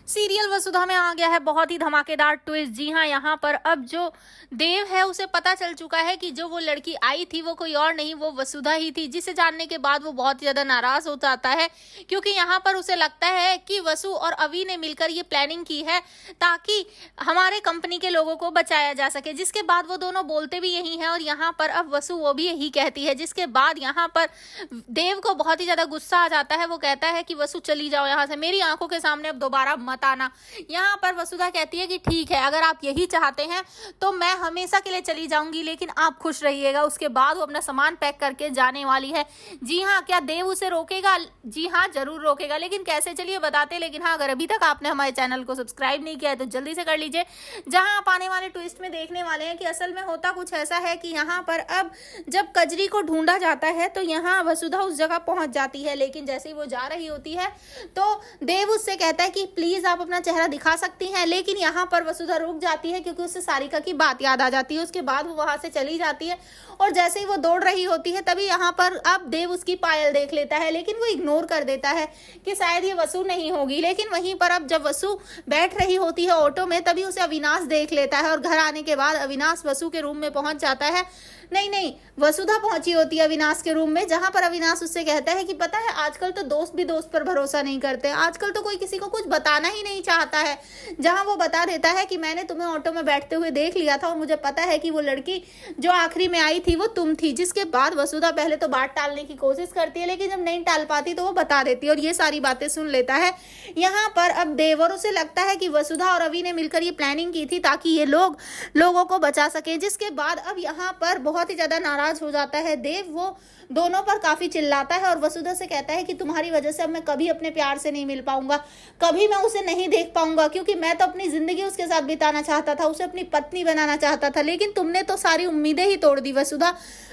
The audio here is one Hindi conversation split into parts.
सीरियल वसुधा में आ गया है बहुत ही धमाकेदार ट्विस्ट। जी हाँ, यहाँ पर अब जो देव है उसे पता चल चुका है कि जो वो लड़की आई थी वो कोई और नहीं, वो वसुधा ही थी, जिसे जानने के बाद वो बहुत ज्यादा नाराज हो जाता है क्योंकि यहाँ पर उसे लगता है कि वसु और अवि ने मिलकर ये प्लानिंग की है ताकि हमारे कंपनी के लोगों को बचाया जा सके। जिसके बाद वो दोनों बोलते भी यही हैं और यहाँ पर अब वसु वो भी यही कहती है। जिसके बाद यहाँ पर देव को बहुत ही ज्यादा गुस्सा आ जाता है। वो कहता है कि वसु चली जाओ यहाँ से, मेरी आंखों के सामने अब दोबारा मत आना। यहाँ पर वसुधा कहती है कि ठीक है, अगर आप यही चाहते हैं तो मैं हमेशा के लिए चली जाऊंगी, लेकिन आप खुश रहिएगा। उसके बाद वो अपना सामान पैक करके जाने वाली है। जी हाँ, क्या देव उसे रोकेगा? जी हाँ, जरूर रोकेगा, लेकिन कैसे चलिए बताते। लेकिन हाँ, अगर अभी तक आपने हमारे चैनल को सब्सक्राइब नहीं किया है तो जल्दी से कर लीजिए। जहां आप आने वाले ट्विस्ट में देखने वाले हैं कि असल में होता कुछ ऐसा है कि यहाँ पर अब जब कजरी को ढूंढा जाता है तो यहाँ वसुधा उस जगह पहुंच जाती है, लेकिन जैसे ही वो जा रही होती है तो देव उससे कहता है कि प्लीज आप अपना चेहरा दिखा सकती हैं, लेकिन यहाँ पर वसुधा रुक जाती है क्योंकि उससे सारिका की बात याद आ जाती है। उसके बाद वो वहां से चली जाती है और जैसे ही वो दौड़ रही होती है तभी यहाँ पर अब देव उसकी पायल देख लेता है, लेकिन वो इग्नोर कर देता है कि शायद ये वसु नहीं होगी। लेकिन वहीं पर अब जब वसु बैठ रही होती है ऑटो में तभी उसे अविनाश देख लेता है और घर आने के बाद अविनाश वसु के रूम में पहुंच जाता है। नहीं, वसुधा पहुंची होती है अविनाश के रूम में, जहां पर अविनाश उससे कहता है कि पता है आजकल तो दोस्त भी दोस्त पर भरोसा नहीं करते, आजकल तो कोई किसी को कुछ बताना ही नहीं चाहता है। जहां वो बता देता है कि मैंने तुम्हें ऑटो में बैठते हुए देख लिया था और मुझे पता है कि वो लड़की जो आखिरी में आई थी वो तुम थी। जिसके बाद वसुधा पहले तो बात टालने की कोशिश करती है, लेकिन जब नहीं टाल पाती तो वो बता देती है और ये सारी बातें सुन लेता है। यहाँ पर अब देवर उसे लगता है कि वसुधा और अवि ने मिलकर ये प्लानिंग की थी ताकि ये लोगों को बचा सके। जिसके बाद अब यहाँ पर बहुत ही ज्यादा नाराज हो जाता है देव, वो दोनों पर काफी चिल्लाता है और वसुधा से कहता है कि तुम्हारी वजह से अब मैं कभी अपने प्यार से नहीं मिल पाऊंगा, कभी मैं उसे नहीं देख पाऊंगा, क्योंकि मैं तो अपनी जिंदगी उसके साथ बिताना चाहता था, उसे अपनी पत्नी बनाना चाहता था, लेकिन तुमने तो सारी उम्मीदें ही तोड़ दी वसुधा।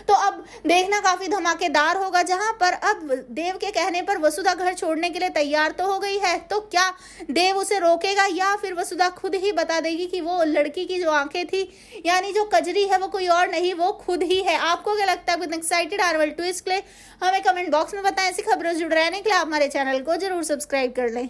तो अब देखना काफी धमाकेदार होगा, जहां पर अब देव के कहने पर वसुधा घर छोड़ने के लिए तैयार तो हो गई है। तो क्या देव उसे रोकेगा या फिर वसुधा खुद ही बता देगी कि वो लड़की की जो आंखें थी यानी जो कजरी है वो कोई और नहीं, वो खुद ही है? आपको क्या लगता है? एक्साइटेड आर ट्विस्ट के लिए हमें कमेंट बॉक्स में बताएं। ऐसी खबरों से जुड़े रहने के लिए आप हमारे चैनल को जरूर सब्सक्राइब कर लें।